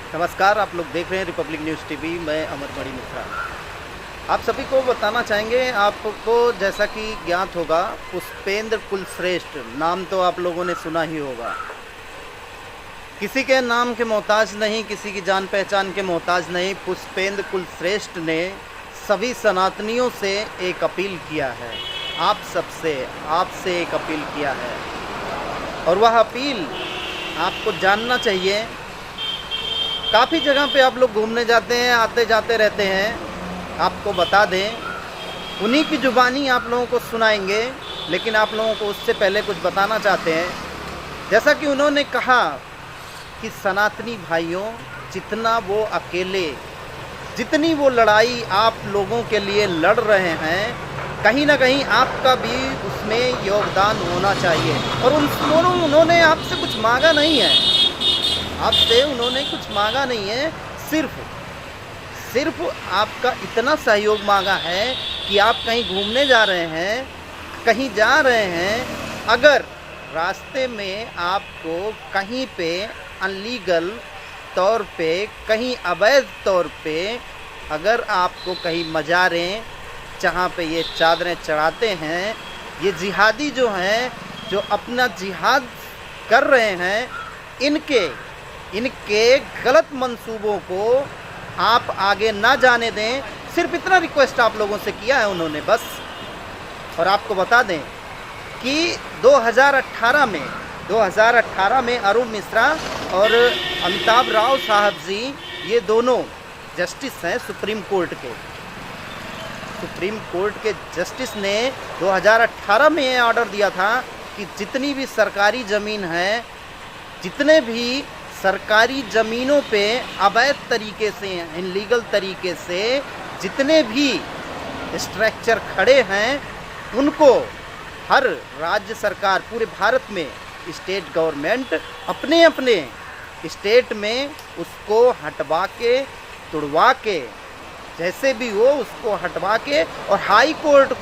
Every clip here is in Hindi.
नमस्कार, आप लोग देख रहे हैं रिपब्लिक न्यूज़ टीवी। मैं अमरमणि मिश्रा। आप सभी को बताना चाहेंगे, आपको जैसा कि ज्ञात होगा, पुष्पेंद्र कुलश्रेष्ठ नाम तो आप लोगों ने सुना ही होगा। किसी के नाम के मोहताज नहीं, किसी की जान पहचान के मोहताज नहीं। पुष्पेंद्र कुलश्रेष्ठ ने सभी सनातनियों से एक अपील किया है, आप सबसे, आपसे एक अपील किया है, और वह अपील आपको जानना चाहिए। काफ़ी जगह पे आप लोग घूमने जाते हैं, आते जाते रहते हैं। आपको बता दें, उन्हीं की ज़ुबानी आप लोगों को सुनाएंगे, लेकिन आप लोगों को उससे पहले कुछ बताना चाहते हैं। जैसा कि उन्होंने कहा कि सनातनी भाइयों, जितना वो अकेले, जितनी वो लड़ाई आप लोगों के लिए लड़ रहे हैं, कहीं ना कहीं आपका भी उसमें योगदान होना चाहिए। और उन्होंने आपसे कुछ मांगा नहीं है, आपसे उन्होंने कुछ मांगा नहीं है, सिर्फ आपका इतना सहयोग मांगा है कि आप कहीं घूमने जा रहे हैं, कहीं जा रहे हैं, अगर रास्ते में आपको कहीं पे अनलीगल तौर पे, कहीं अवैध तौर पे, अगर आपको कहीं मज़ारें जहाँ पे ये चादरें चढ़ाते हैं, ये जिहादी जो हैं, जो अपना जिहाद कर रहे हैं, इनके गलत मंसूबों को आप आगे ना जाने दें। सिर्फ इतना रिक्वेस्ट आप लोगों से किया है उन्होंने, बस। और आपको बता दें कि 2018 में अरुण मिश्रा और अमिताभ राव साहब जी, ये दोनों जस्टिस हैं सुप्रीम कोर्ट के जस्टिस ने 2018 में ये ऑर्डर दिया था कि जितनी भी सरकारी ज़मीन है, जितने भी सरकारी ज़मीनों पे अवैध तरीके से, इनलीगल तरीके से जितने भी स्ट्रक्चर खड़े हैं, उनको हर राज्य सरकार, पूरे भारत में स्टेट गवर्नमेंट अपने अपने स्टेट में उसको हटवा के, तुड़वा के, जैसे भी हो उसको हटवा के, और हाई कोर्ट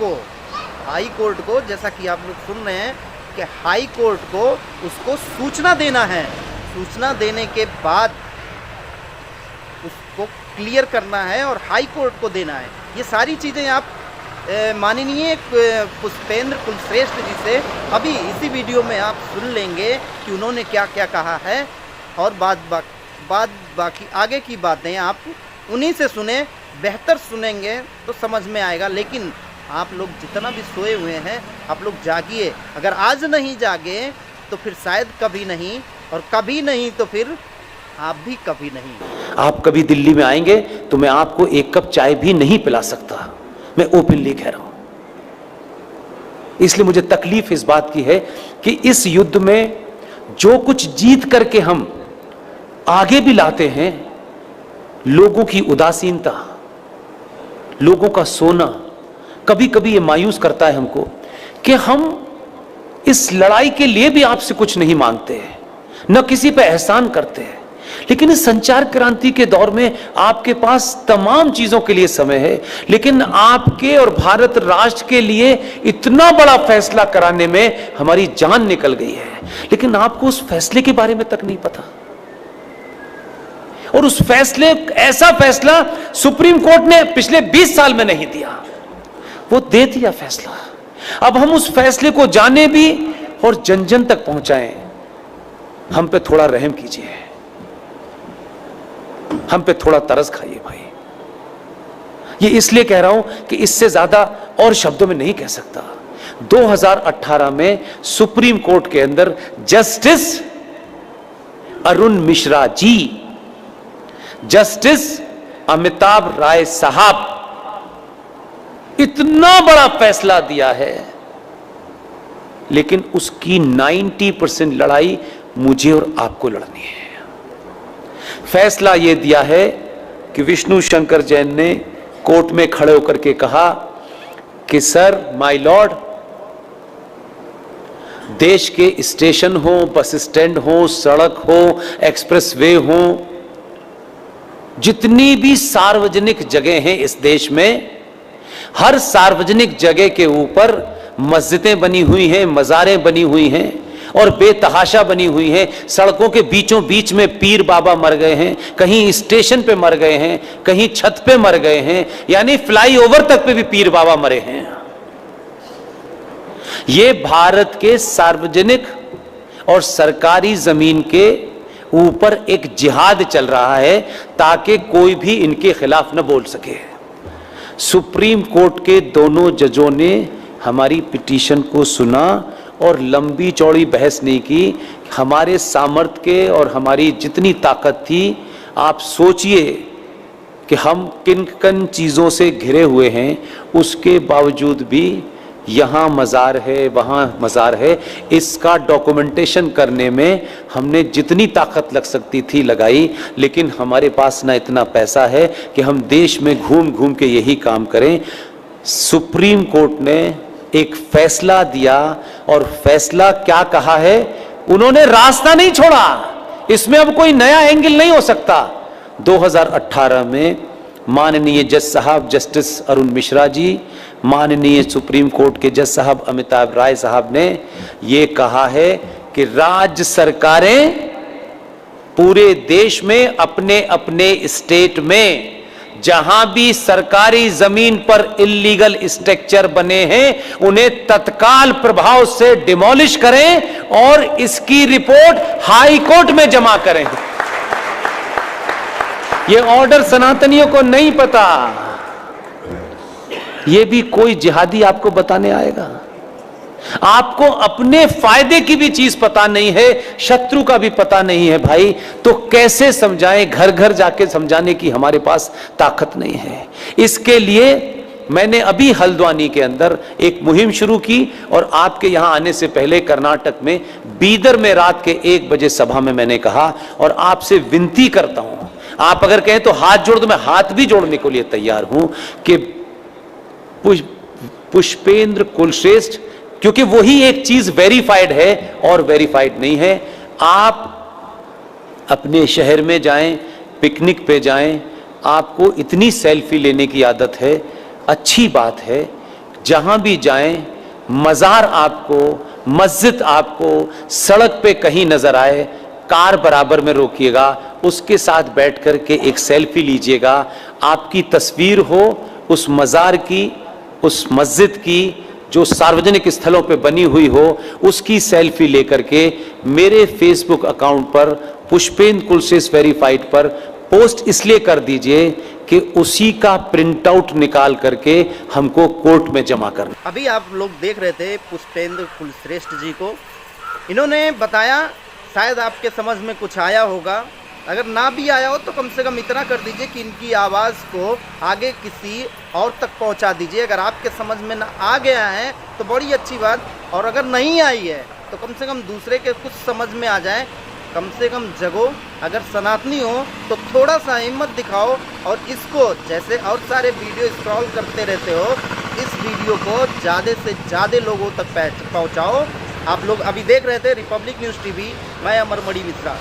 को जैसा कि आप लोग सुन रहे हैं कि हाई कोर्ट को उसको सूचना देना है। सूचना देने के बाद उसको क्लियर करना है और हाई कोर्ट को देना है। ये सारी चीज़ें आप माननीय पुष्पेंद्र कुलश्रेष्ठ जी से अभी इसी वीडियो में आप सुन लेंगे कि उन्होंने क्या क्या कहा है। और बाकी आगे की बातें आप उन्हीं से सुने, बेहतर सुनेंगे तो समझ में आएगा। लेकिन आप लोग जितना भी सोए हुए हैं, आप लोग जागिए। अगर आज नहीं जागे तो फिर शायद कभी नहीं, और कभी नहीं तो फिर आप भी कभी नहीं। आप कभी दिल्ली में आएंगे तो मैं आपको एक कप चाय भी नहीं पिला सकता, मैं ओपनली कह रहा हूं। इसलिए मुझे तकलीफ इस बात की है कि इस युद्ध में जो कुछ जीत करके हम आगे भी लाते हैं, लोगों की उदासीनता, लोगों का सोना, कभी कभी ये मायूस करता है हमको कि हम इस लड़ाई के लिए भी आपसे कुछ नहीं मांगते हैं, न किसी पे एहसान करते हैं। लेकिन इस संचार क्रांति के दौर में आपके पास तमाम चीजों के लिए समय है, लेकिन आपके और भारत राष्ट्र के लिए इतना बड़ा फैसला कराने में हमारी जान निकल गई है, लेकिन आपको उस फैसले के बारे में तक नहीं पता। और उस फैसले, ऐसा फैसला सुप्रीम कोर्ट ने पिछले 20 साल में नहीं दिया, वो दे दिया फैसला। अब हम उस फैसले को जाने भी और जन जन तक पहुंचाएं। हम पे थोड़ा रहम कीजिए, हम पे थोड़ा तरस खाइए भाई। ये इसलिए कह रहा हूं कि इससे ज्यादा और शब्दों में नहीं कह सकता। 2018 में सुप्रीम कोर्ट के अंदर जस्टिस अरुण मिश्रा जी, जस्टिस अमिताभ राय साहब, इतना बड़ा फैसला दिया है, लेकिन उसकी 90% लड़ाई मुझे और आपको लड़नी है। फैसला यह दिया है कि विष्णु शंकर जैन ने कोर्ट में खड़े होकर के कहा कि सर, माय लॉर्ड, देश के स्टेशन हो, बस स्टैंड हो, सड़क हो, एक्सप्रेसवे हो, जितनी भी सार्वजनिक जगह हैं इस देश में, हर सार्वजनिक जगह के ऊपर मस्जिदें बनी हुई हैं, मज़ारें बनी हुई हैं, और बेतहाशा बनी हुई हैं। सड़कों के बीचों बीच में पीर बाबा मर गए हैं, कहीं स्टेशन पे मर गए हैं, कहीं छत पे मर गए हैं, यानी फ्लाईओवर तक पे भी पीर बाबा मरे हैं। ये भारत के सार्वजनिक और सरकारी जमीन के ऊपर एक जिहाद चल रहा है ताकि कोई भी इनके खिलाफ न बोल सके। सुप्रीम कोर्ट के दोनों जजों ने हमारी पिटीशन को सुना और लंबी चौड़ी बहस नहीं की। हमारे सामर्थ्य के और हमारी जितनी ताकत थी, आप सोचिए कि हम किन किन चीज़ों से घिरे हुए हैं, उसके बावजूद भी यहाँ मज़ार है, वहाँ मज़ार है, इसका डॉक्यूमेंटेशन करने में हमने जितनी ताकत लग सकती थी लगाई। लेकिन हमारे पास ना इतना पैसा है कि हम देश में घूम घूम के यही काम करें। सुप्रीम कोर्ट ने एक फैसला दिया और फैसला क्या कहा है, उन्होंने रास्ता नहीं छोड़ा, इसमें अब कोई नया एंगल नहीं हो सकता। 2018 में माननीय जज साहब जस्टिस अरुण मिश्रा जी, माननीय सुप्रीम कोर्ट के जज साहब अमिताभ राय साहब ने ये कहा है कि राज्य सरकारें पूरे देश में अपने अपने स्टेट में जहां भी सरकारी जमीन पर इल्लीगल स्ट्रक्चर बने हैं उन्हें तत्काल प्रभाव से डिमोलिश करें और इसकी रिपोर्ट हाई कोर्ट में जमा करें। ये ऑर्डर सनातनियों को नहीं पता, ये भी कोई जिहादी आपको बताने आएगा। आपको अपने फायदे की भी चीज पता नहीं है, शत्रु का भी पता नहीं है भाई, तो कैसे समझाएं? घर घर जाके समझाने की हमारे पास ताकत नहीं है। इसके लिए मैंने अभी हल्द्वानी के अंदर एक मुहिम शुरू की और आपके यहां आने से पहले कर्नाटक में बीदर में रात के 1 बजे सभा में मैंने कहा और आपसे विनती करता हूं, आप अगर कहें तो हाथ जोड़ दो, मैं हाथ भी जोड़ने के लिए तैयार हूं कि पुष्पेंद्र कुलश्रेष्ठ, क्योंकि वही एक चीज वेरीफाइड है और वेरीफाइड नहीं है। आप अपने शहर में जाएं, पिकनिक पे जाएं, आपको इतनी सेल्फी लेने की आदत है, अच्छी बात है। जहां भी जाएं, मज़ार आपको, मस्जिद आपको सड़क पे कहीं नजर आए, कार बराबर में रोकिएगा, उसके साथ बैठ करके एक सेल्फी लीजिएगा। आपकी तस्वीर हो उस मज़ार की, उस मस्जिद की जो सार्वजनिक स्थलों पे बनी हुई हो, उसकी सेल्फी लेकर के मेरे फेसबुक अकाउंट पर पुष्पेंद्र कुलश्रेष्ठ वेरीफाइड पर पोस्ट इसलिए कर दीजिए कि उसी का प्रिंट आउट निकाल करके हमको कोर्ट में जमा करना। अभी आप लोग देख रहे थे पुष्पेंद्र कुलश्रेष्ठ जी को, इन्होंने बताया, शायद आपके समझ में कुछ आया होगा, अगर ना भी आया हो तो कम से कम इतना कर दीजिए कि इनकी आवाज़ को आगे किसी और तक पहुंचा दीजिए। अगर आपके समझ में ना आ गया है तो बड़ी अच्छी बात, और अगर नहीं आई है तो कम से कम दूसरे के कुछ समझ में आ जाए, कम से कम जगो। अगर सनातनी हो तो थोड़ा सा हिम्मत दिखाओ और इसको, जैसे और सारे वीडियो स्क्रॉल करते रहते हो, इस वीडियो को ज़्यादा से ज़्यादा लोगों तक पहुँचाओ। आप लोग अभी देख रहे थे रिपब्लिक न्यूज़ टीवी, मैं अमर मणि मिश्रा।